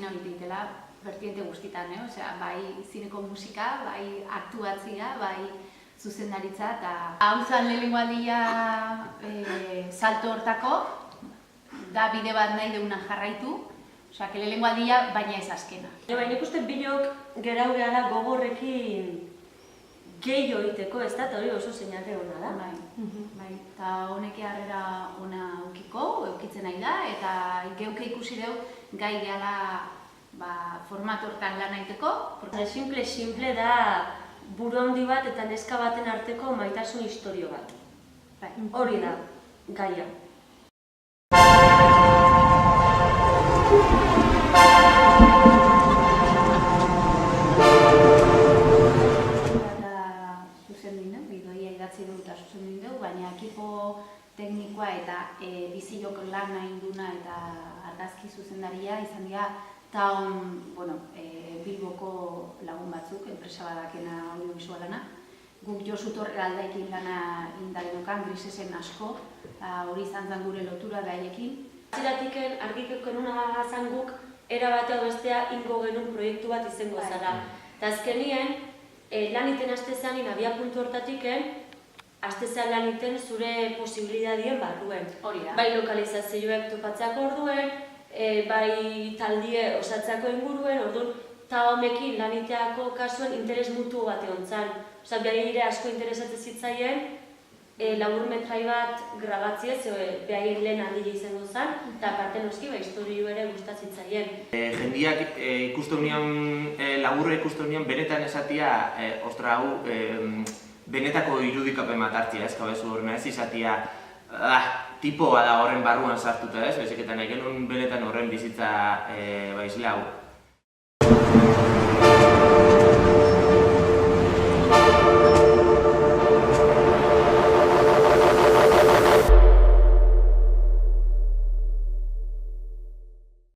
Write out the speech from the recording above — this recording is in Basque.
lan egitela vertiente guztietan, osea, bai zineko musika, bai aktuatzia, bai zuzendaritza, eta hau zen lehenengo aldia salto hortako, da bide bat nahi duguna jarraitu, osea, lehenengo aldia, baina ez azkena. Baina ikusten bilok gerau gehala gogorrekin gehiago egiteko, ez da, eta hori oso seinale hona da. Bai, eta honek harrera ona eukitzen nahi da, eta geuke ikusi dugu gai gehala format hortan lan egiteko. Simple da buru handi bat eta neska baten arteko maitasun istorio bat. Hori da, gaia. Baina ekipo teknikoa eta bizilok lan nahi duna eta argazki zuzendaria izan dira Bilboko lagun batzuk, enpresa badakena audiovisualana. Guk Josu Torre Aldaikin lana indalenokan, Grisesen asko, hori izan zen gure lotura behaiekin. Zeratiken argikeko nuna zan guk erabatea bestea ingo genuen proiektu bat izango zara. Eta azkenien, lan iten haste zanin abia puntu hortatiken, haste zan lan iten zure posibilidadien barruen. Bai lokalizazioek topatzeako orduen, bai taldie osatzeko inguruen, orduan, eta homekin lan iteako kasuen interes mutu bat egon zan. Osa, behagire asko interesatzen zitzaien, labur metrai bat grabatziez, behaien lehen handile izango zan, eta aparte noski, historio ere gustatzitzaien. Jendiak ikusten union, laburra ikusten union, benetan esatia, ostra hau, benetako irudikapen bat hartzia, ez kabezu horrena ez izatia, tipoa da horren barruan sartuta ez, bezeketan nahi genuen benetan horren bizitza isla hau.